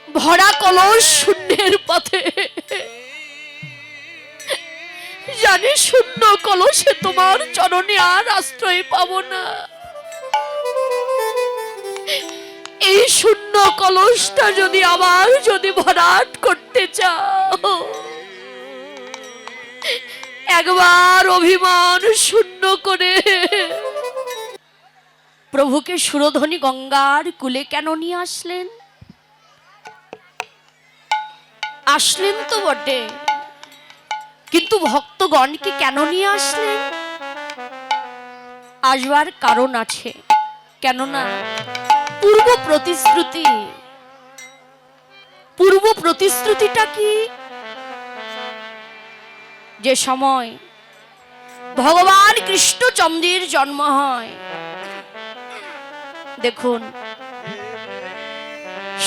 ভরা কলস শূন্যের পথে, জানি শূন্য কলসে তোমার চরণে আর আশ্রয় পাবো না। এই শূন্য কলসটা যদি আবার যদি ভরাট করতে চাও, একবার অভিমান শূন্য করে প্রভুকে সুরধনী গঙ্গার কূলে কেন নিয়ে আসলেন? আসলেন তো বটে, কিন্তু ভক্তগণকে কেন নিয়ে আসলেন? আসবার কারণ আছে। কেননা পূর্ব প্রতিশ্রুতি, পূর্ব প্রতিশ্রুতিটা কি? যে সময় ভগবান কৃষ্ণচন্দ্রের জন্ম হয়, দেখুন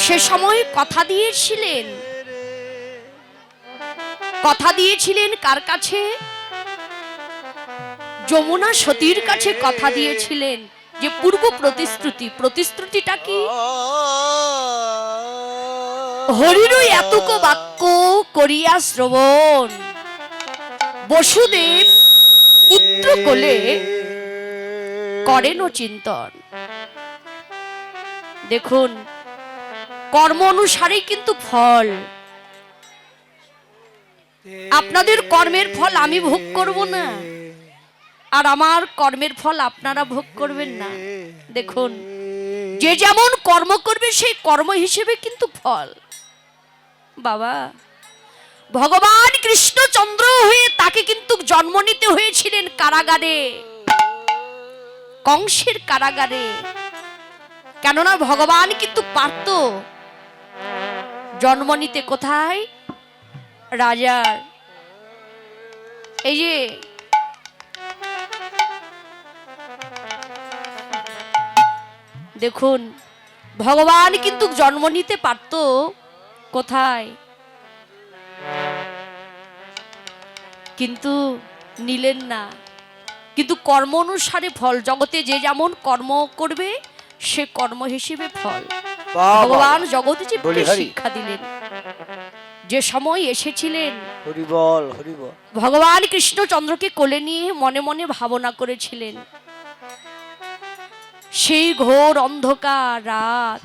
সে সময় কথা দিয়েছিলেন, কথা দিয়েছিলেন কার কাছে? যমুনা সতীর কাছে কথা দিয়েছিলেন। যে পূর্ব প্রতিশ্রুতি, প্রতিশ্রুতিটা কি? হরির এতক বাক্য করিয়া শ্রবণ, বসুদেব পুত্র কোলে করেন চিন্তন। দেখুন কর্ম অনুসারে কিন্তু ফল। আপনাদের কর্মের ফল আমি ভোগ করব না, আর আমার কর্মের ফল আপনারা ভোগ করবেন না। দেখুন যে যেমন কর্ম করবে সেই কর্ম হিসেবে কিন্তু ফল। বাবা ভগবান কৃষ্ণচন্দ্র হয়ে তাকে কিন্তু জন্ম নিতে হয়েছিলেন কারাগারে, কংসের কারাগারে। কেননা ভগবান কিন্তু পারত জন্ম নিতে কোথায়? রাজার। এই যে দেখুন ভগবান কিন্তু জন্ম নিতে পারত কোথায়? কিন্তু নিলেন না। কিন্তু কর্ম অনুসারে ফল, জগতে যে যেমন কর্ম করবে সে কর্ম হিসেবে ফল। ভগবান জগতে জীবকে শিক্ষা দিলেন। যে সময় এসেছিলেন হরিবল হরিবল, ভগবান কৃষ্ণচন্দ্রকে কোলে নিয়ে মনে মনে ভাবনা করেছিলেন। সেই ঘোর অন্ধকার রাত,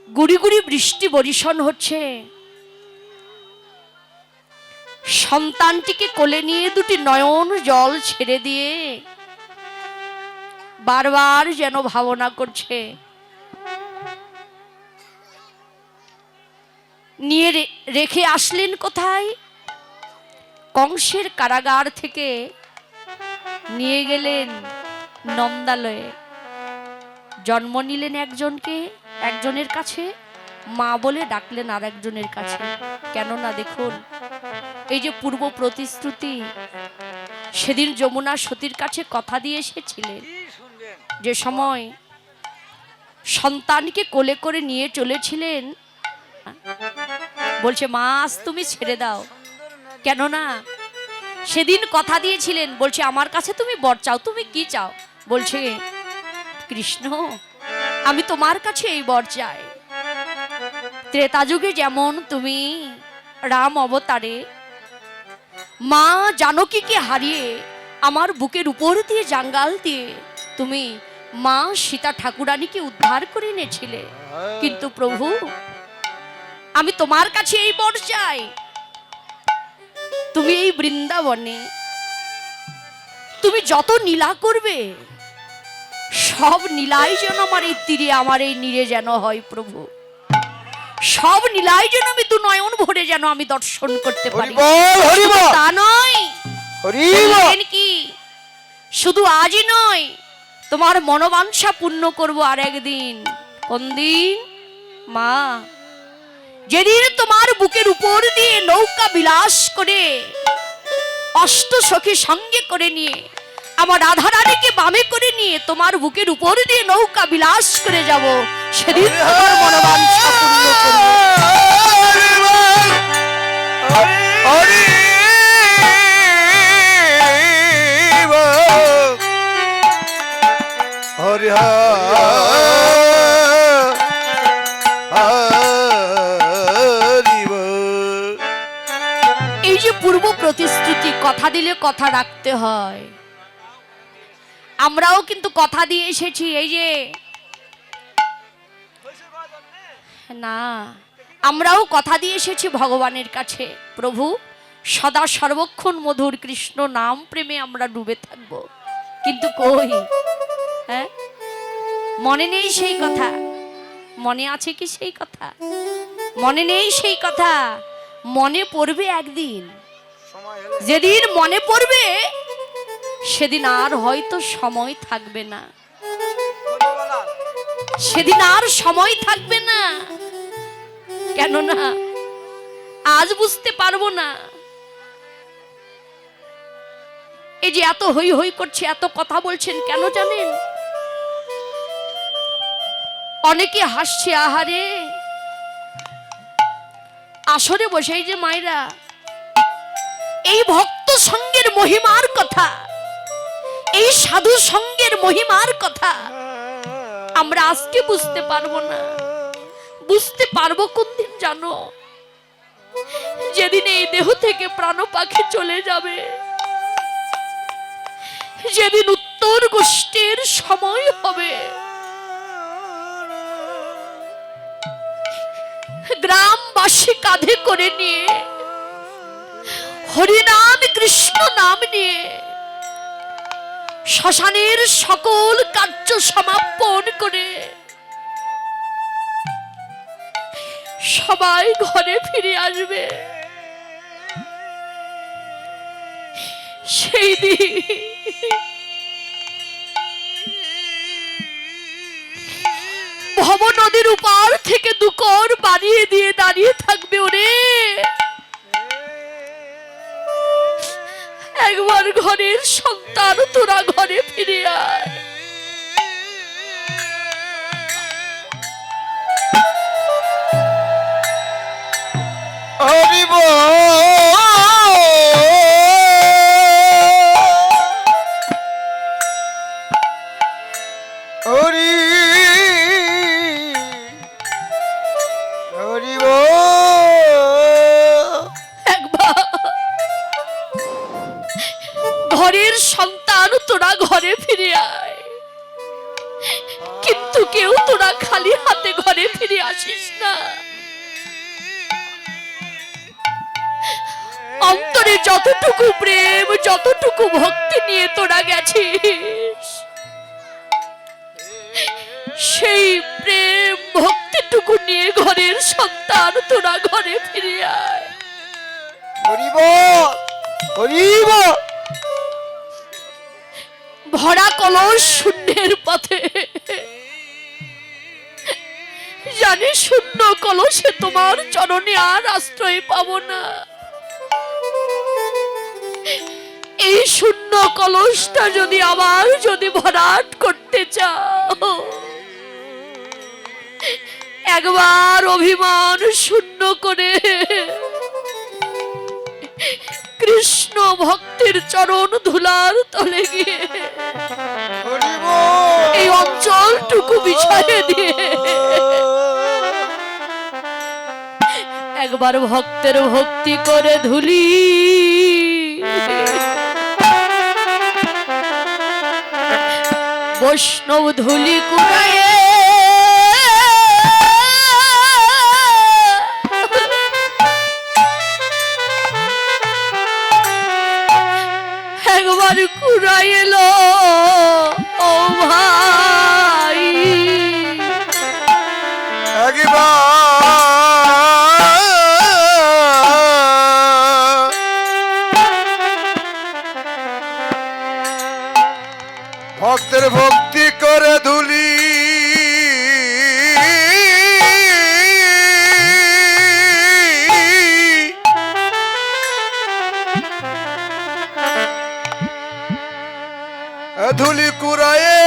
গুড়ি গুড়ি বৃষ্টি বর্ষণ হচ্ছে, সন্তানটিকে কোলে নিয়ে দুটি নয়ন জল ছেড়ে দিয়ে বারবার যেন ভাবনা করছে। নিয়ে রেখে আসলেন কোথায়? কংসের কারাগার থেকে নিয়ে গেলেন নন্দালয়ে। জন্ম নিলেন একজনকে, একজনের কাছে, মা বলে ডাকলেন আর একজনের কাছে। কেননা দেখুন এই যে পূর্ব প্রতিশ্রুতি, সেদিন যমুনা সতীর কাছে কথা দিয়ে এসেছিলেন। যে সময় সন্তানকে কোলে করে নিয়ে চলেছিলেন, বলছে মা আজ তুমি ছেড়ে দাও। কেননা সেদিন কথা দিয়েছিলেন, বলছে আমার কাছে তুমি বর চাও। তুমি কি চাও? বলছে কৃষ্ণ আমি তোমার কাছে এই বর চাই। ত্রেতা যুগে যেমন তুমি রাম অবতারে মা জানকীকে হারিয়ে আমার বুকের উপর দিয়ে জাঙ্গাল দিয়ে তুমি মা সীতা ঠাকুরানীকে উদ্ধার করে এনেছিলে, কিন্তু প্রভু আমি তোমার কাছে এই বর চাই, তুমি এই বৃন্দাবনে তুমি যত নীলা করবে সব নীলাই যেন আমার এই তীরে, আমার এই নীরে যেন হয় প্রভু। সব নীলাই যেন আমি দু নয়ন ভরে যেন আমি দর্শন করতে পারি। তা নয়, কি শুধু আজই নয়, তোমার মনোবাঞ্ছা পূর্ণ করব আর একদিন। কোন দিন? মা যেদিন তোমার বুকের উপর দিয়ে নৌকা বিলাস করে অষ্ট সখী সঙ্গে করে নিয়ে আমার রাধারানীকে বামে করে নিয়ে তোমার বুকের উপর দিয়ে নৌকা বিলাস করে যাব, সেদিন তোমার মনোবাঞ্ছা পূর্ণ করব। হরি প্রতিশ্রুতি, কথা দিলে কথা রাখতে হয়। আমরাও কিন্তু কথা দিয়ে এসেছি, এই যে না, আমরাও কথা দিয়ে এসেছি ভগবানের কাছে, প্রভু সদা সর্বক্ষণ মধুর কৃষ্ণ নাম প্রেমে আমরা ডুবে থাকব। কিন্তু কই, হ্যাঁ, মনে নেই সেই কথা? মনে আছে কি সেই কথা? মনে নেই সেই কথা। মনে পড়বে একদিন, যেদিন মনে পড়বে সেদিন আর হয়তো সময় থাকবে না, সেদিন আর সময় থাকবে না। কেননা আজ বুঝতে পারবো না। এই যে এত হই হই করছে, এত কথা বলছেন কেন জানেন? অনেকে হাসছে, আহারে আসরে বসে যে মায়েরা এই ভক্ত সঙ্গের মহিমার কথা, এই সাধু সঙ্গের মহিমার কথা আমরা আজকে বুঝতে পারবো না। বুঝতে পারবো কোন দিন জানো? যেদিন এই দেহ থেকে প্রাণ পাখি চলে যাবে, যেদিন উত্তর গোষ্ঠীর সময় হবে, গ্রামবাসী কাঁধে করে নিয়ে হরিনাম কৃষ্ণ নাম নিয়ে শ্মশানের সকল কার্য সমাপন করে সবাই ঘরে ফিরে আসবে। সেই দিন ভব নদীর উপার থেকে দুকর বানিয়ে দিয়ে দাঁড়িয়ে থাকবে, ওরে একবার ঘরের সন্তান তোরা ঘরে ফিরে আয়। হরি বল, হরি হরি একবার ঘরের সন্তান তোরা ঘরে ফিরে আয়, কিন্তু কেউ তোরা খালি হাতে ঘরে ফিরে আসিস না। অন্তরে যতটুকু প্রেম, যতটুকু ভক্তি নিয়ে তোরা গেছিস, সেই প্রেম ভক্তিটুকু নিয়ে ঘরের সন্তান তোরা ঘরে ফিরে আয়। হরি বল, হরি বল। ভরা কলস শূন্যের পথে, জানি শূন্য কলসে তোমার চরণে আর আশ্রয় পাবো না। এই শূন্য কলসটা যদি আবার যদি ভরাট করতে চাও, একবার অভিমান শূন্য করে কৃষ্ণ ভক্তের চরণ ধুলার তলে গিয়ে এই অঞ্চলটুকু বিছায়ে দিয়ে একবার ভক্তের ভক্তি করে ধুলি, বৈষ্ণব ধুলি কুড়ায়ে একবার কুড়াই এলো। ও ভাই ভক্তের ভক্তি করে ধুলি, ধুলি কুড়ায়ে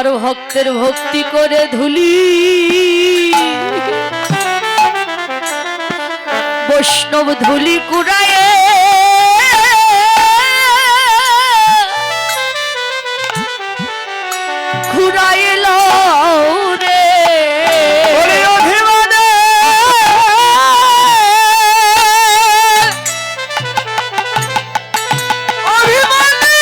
আমার ভক্তের ভক্তি করে ধুলি বৈষ্ণব ধুলি কুড়ায় ঘুরাইল রে ওরে অভিমানে অভিমানে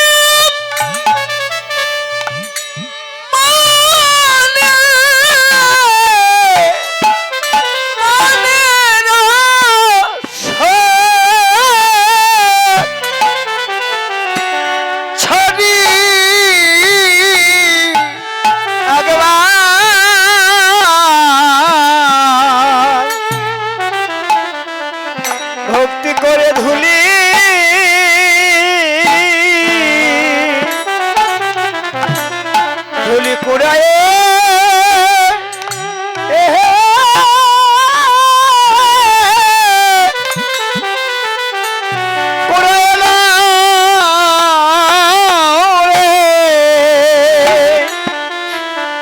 ভক্তি করে ধুলি ধুলি কুড়ায়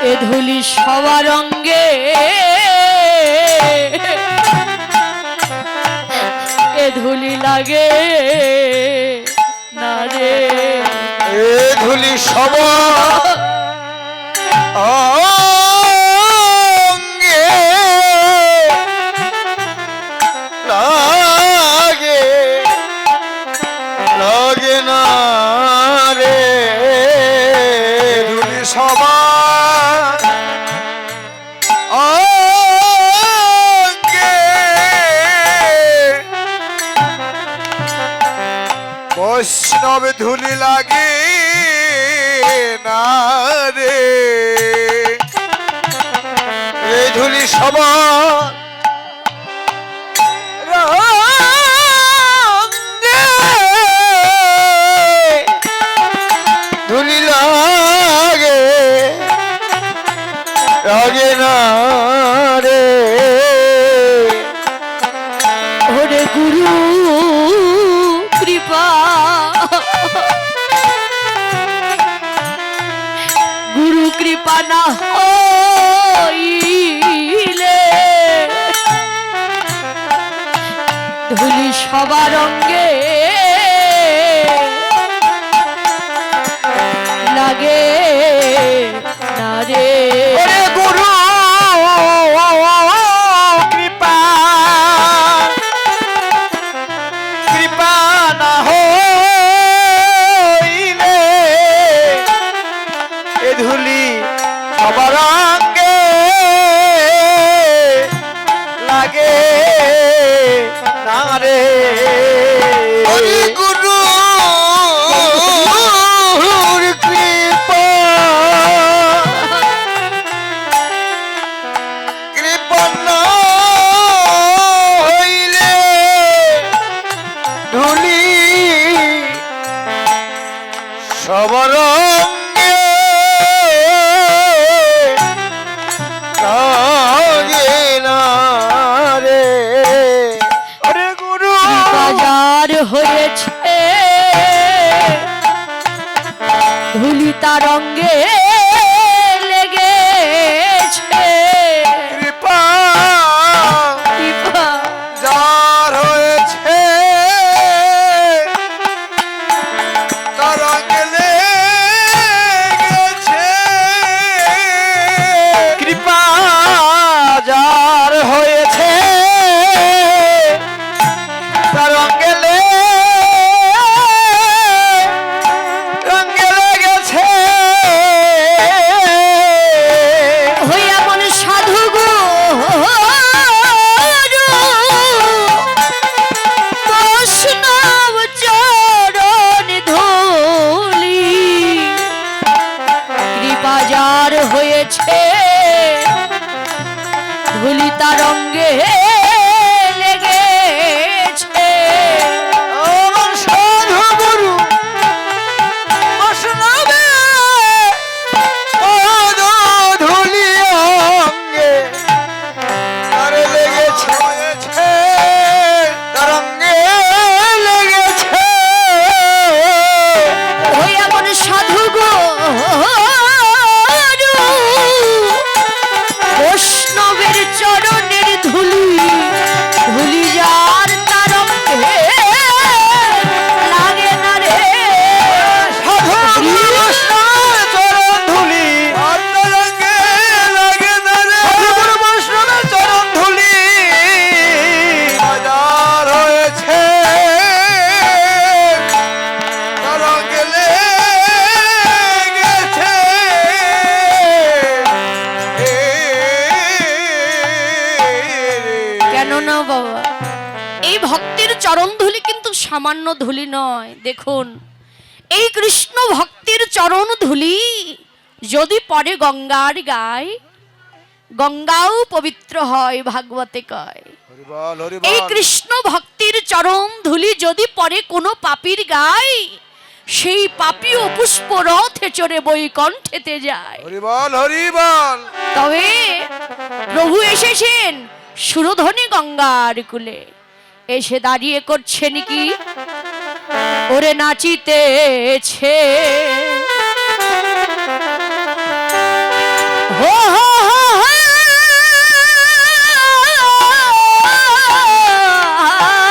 এ ধুলি সবার অঙ্গে এ ধুলি লাগে না রে এ ধুলি সবার অঙ্গে লাগে লাগে না রে ধুলি সবার অঙ্গে বৈষ্ণব ধুলি লাগে না রে এই ধুলি সবার রঙে ধুলি লাগে লাগে না রে ওরে গুরু কৃপা গুরু কৃপা না হইলে ধুলি সবার অঙ্গে লাগে না রে ওরে গুরু কৃপা কৃপা না হইলে এ ধুলি সবার অঙ্গে লাগে না রে গুরু কৃপা কৃপা না হইলে ধুলি সবার অঙ্গে লাগে না রে ওরে গুরু বাজার হয়েছে ধুলি তার অঙ্গে লেগেছে কৃপা কৃপা যার হয়েছে তার অঙ্গে লেগেছে কৃপা যার হয়েছে তার অঙ্গে রঙ্গে লেগেছে ভক্তের চরণ ধুলি কিন্তু সামান্য ধুলি নয়। দেখুন, এই কৃষ্ণ ভক্তের চরণ ধুলি যদি পড়ে গঙ্গার গায়, গঙ্গাও পবিত্র হয়, ভাগবতে কয়। হরি বল, হরি এই বল। কৃষ্ণ ভক্তির চরণ ধুলি যদি পড়ে কোনো পাপীর গায়, সেই পাপীও পুষ্প রথে চড়ে বৈকুণ্ঠেতে যায়। হরি বল, হরি বল। তবে প্রভু এসেছেন সুরধনী গঙ্গার কূলে, এসে দাঁড়িয়ে করছেন কি, ওরে নাচিতেছে। হো হো হো হো,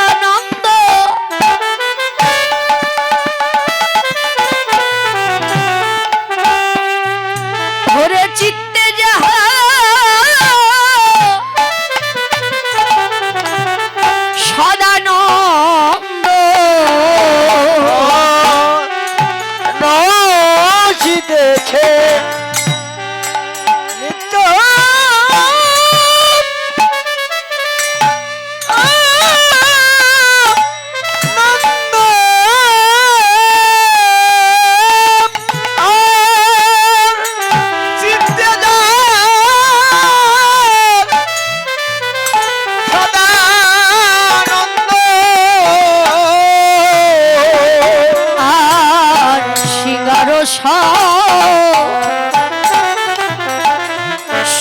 আনন্দ ওরে চিত্তে যাহা সদানন্দ নাচিতেছে নিত্য আনন্দ। আর চিত্তে যার সদানন্দ। আর সিঙ্গার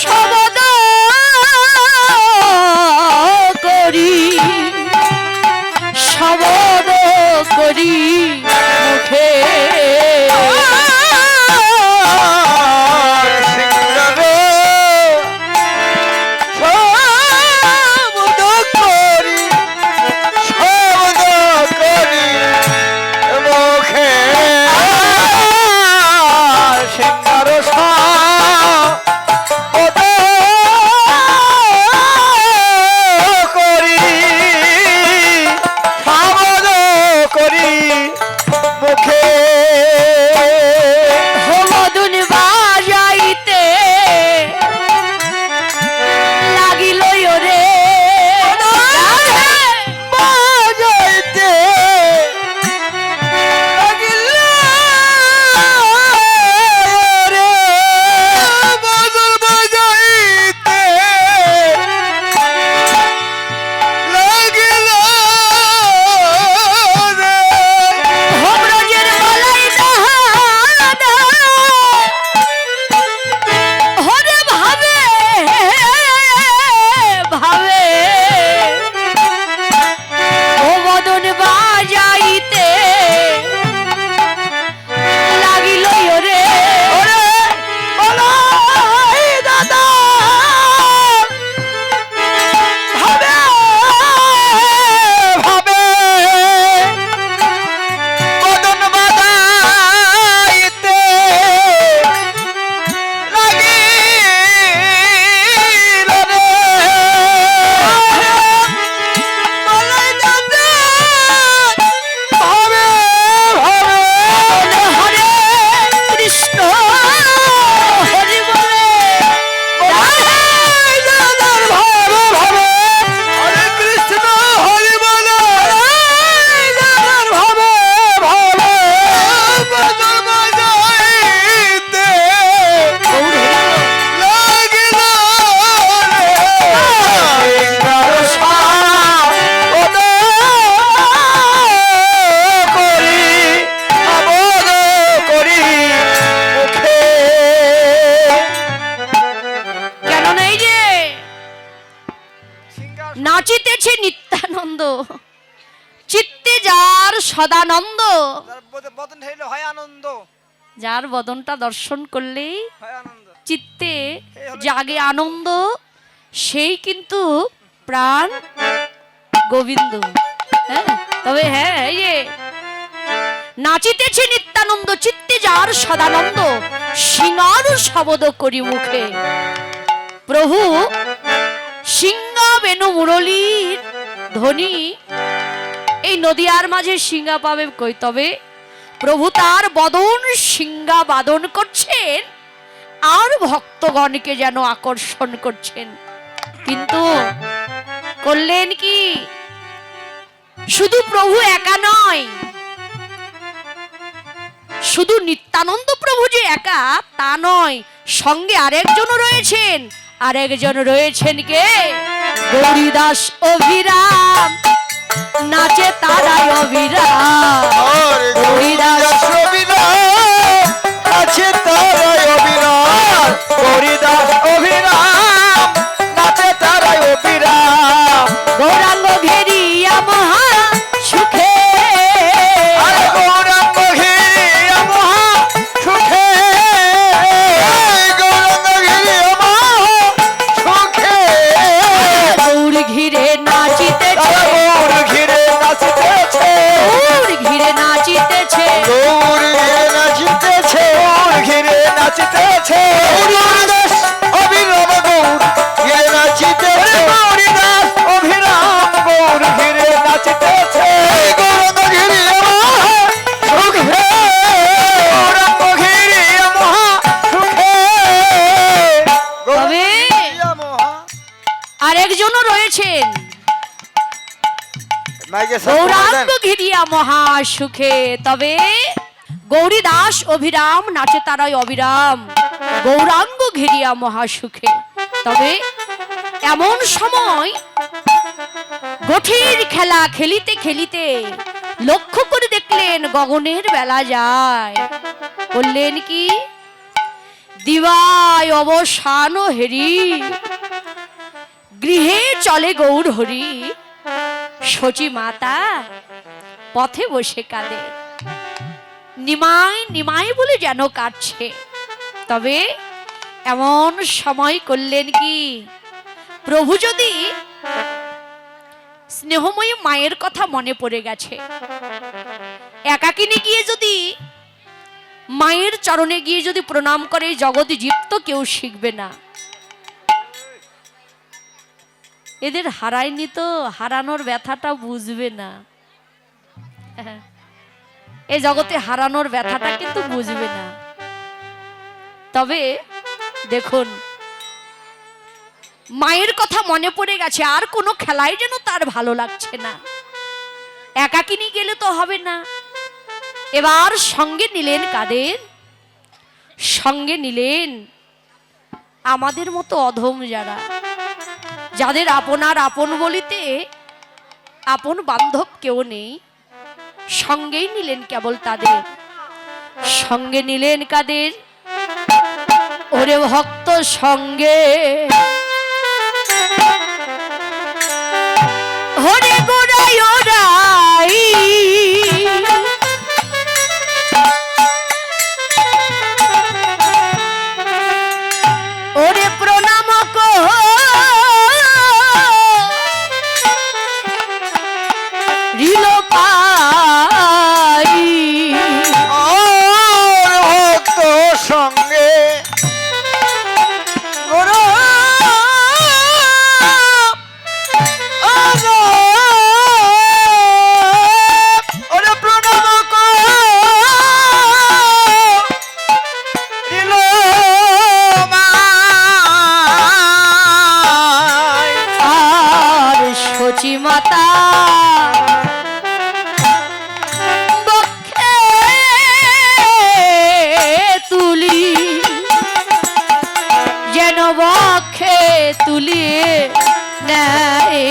শবদ করি, শবদ করি মুখে। হোমধুন বাজাইতে লাগিল ওরে, বাজাইতে লাগিল রে, বাদল বাজাইতে লাগিল রে। হোমরাজের গলায় দাহানা, ওরে ভাবে ভাবে হোমধুন বাজাইতে লাগিল ওরে। ওরে বলাই দাদা ভাবে ভাবে বদন বাজাইতে লাগিল রে। বলাই দাদা ভাবে ভাবে হরে কৃষ্ণ হরি বলে বলাই দাদার ভাবে ভাবে হরে কৃষ্ণ হরি বল। বলাই দাদার ভাবে ভাবে বদন বাজাইতে লাগিল রে। সাবদ করি আবদ করি মুখে। কেন নেই যে নাচিতেছে নিত্যানন্দ, চিত্তে যার সদানন্দ। বদন হইল হয় আনন্দ, যার বদনটা দর্শন করলেই হয় আনন্দ। চিত্তে জাগে আনন্দ, সেই কিন্তু প্রাণ গোবিন্দ। হ্যাঁ, তবে হ্যাঁ, এই যে নাচিতেছে নিত্যানন্দ, চিত্তে যার সদানন্দ, সিঙ্গার শবদ করি মুখে। প্রভু সিংহা বেনু মুরলীর ধ্বনি এই নদিয়ার মাঝে সিংহা পাবে কই? তবে প্রভু তার বদন সিংহা বাদন করছেন আর ভক্তগণকে যেন আকর্ষণ করছেন। কিন্তু করলেন কি? শুধু প্রভু একা নয়, শুধু নিত্যানন্দ প্রভু যে একা তা নয়, সঙ্গে আরেকজন রয়েছেন। আরেকজন রয়েছেন কে? গৌরীদাস অভিরাম, নাচে তারাই অভিরাম। হরিদাস অভিরাম, আছে তারাই অভিরাম। হরিদাস অভিরাম, নাচে তারাই অভিরাম। গৌরাঙ্গ ঘেরিয়া মহা সুখে, আরে গৌরাঙ্গ ঘিরিয়া মহা সুখে, গৌরাঙ্গ ঘিরিয়া মহা সুখে। গৌর ঘিরে নাচিতেছে, গৌর ঘিরে নাচিতেছে, গৌর ঘিরে নাচিতেছে, গৌর ঘিরে নাচিতেছে, গৌর ঘিরে নাচিতেছে। হরিদাস অভিরাম গৌর ঘিরে নাচিতেছে, হরিদাস অভিরাম গৌর ঘিরে নাচিতেছে। গৌরাঙ্গ ঘিরিয়া মহা সুখে, গৌরাঙ্গ ঘিরিয়া মহা সুখে। তবে ঘিরিয়া মহা আরেকজনও রয়েছেন। মাইকে গৌরাঙ্গ ঘিরিয়া মহা সুখে, তবে গৌরীদাস অভিরাম, নাচে তারাই অবিরাম। গৌরাঙ্গ ঘিরিয়া মহা সুখে। তবে এমন সময় গঠির খেলা খেলিতে খেলিতে লক্ষ্য করে দেখলেন গগনের বেলা যায়। বললেন কি? দিবায় অবসান হেরি, গৃহে চলে গৌর হরি। শচী মাতা পথে বসে কাঁদে, নিমাই নিমাই বলে যেন কাটছে। তবে এমন সময় করলেন কি? প্রভু যদি স্নেহময়ী মায়ের কথা মনে পড়ে গেছে, একাকিনী গিয়ে যদি মায়ের চরণে গিয়ে যদি প্রণাম করে, জগৎ জীব কেউ শিখবে না। এদের হারায়নি তো হারানোর ব্যথাটা বুঝবে না। এই জগতে হারানোর ব্যথাটা কিন্তু বুঝবে না। তবে দেখুন, মায়ের কথা মনে পড়ে গেছে, আর কোনো খেলাই যেন তার ভালো লাগছে না। একাকিনী গেলে তো হবে না, এবার সঙ্গে নিলেন কাদের? সঙ্গে নিলেন আমাদের মতো অধম যারা, যাদের আপনার আপন বলিতে আপন বান্ধব কেউ নেই। সঙ্গেই নিলেন কেবল তাদের। সঙ্গে নিলেন কাদের? ওরে ভক্ত সঙ্গে, হরে গোড়াই ওরাই, ওরে প্রণাম রিল পাই। আর ভক্ত সঙ্গে গুরু ওরে প্রণাম করিল মায়। আর শচী মাতা বক্ষে তুলি, যেন বক্ষে তুলিয়ে নেয়।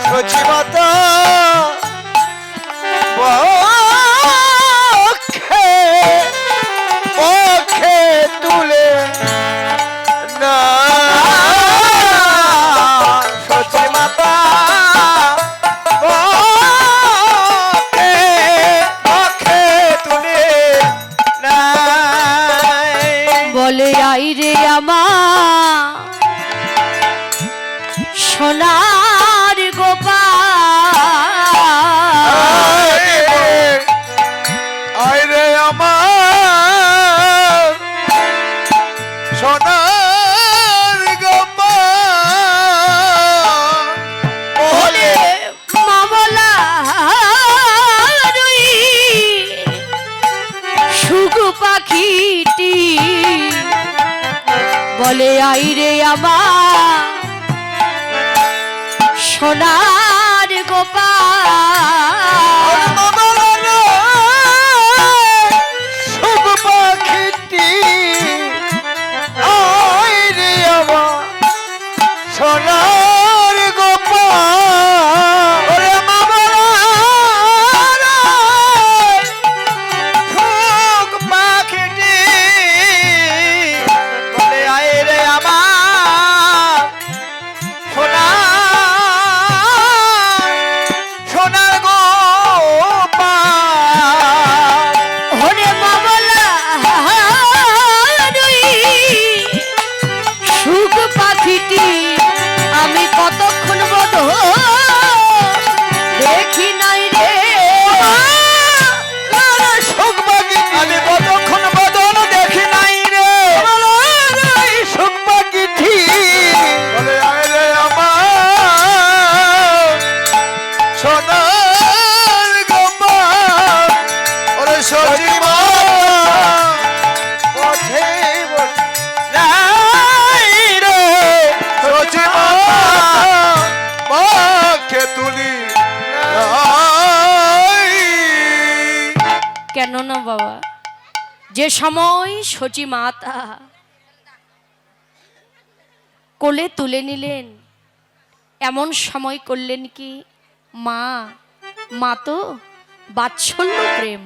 সচিমাতা বক্ষে বক্ষে তুলে না। সচিমাতা বক্ষে বক্ষে তুলে নাই। বলে আই রে আমার সোনার গোপাল, আইরে আমার সোনার গোপাল। বলে মামলা রুই সুখ পাখিটি, বলে আই রে আমার সোনার গোপাল শুভ পাখিটি আয় রে আমার সোনার গোপাল ওরে মামার শুভ পাখিটি বলে আয় রে আমার সোনার গোপাল ওরে মামলা সুখ পাখিটি আমি কতক্ষণ বধ দেখি নাই রে সুখ পাখিটি আমি কতক্ষণ বদল দেখি নাই রে সুখ পাখিটি বলে আয় রে আমার সোনার গোপাল ওরে সজীবা পথে নাই রে সজীবা মাকে তুলি নাই কেন না বাবা, যে সময় সচি মাতা কোলে তুলে নিলেন, এমন সময় করলেন কি মা তো বাৎসল্য প্রেম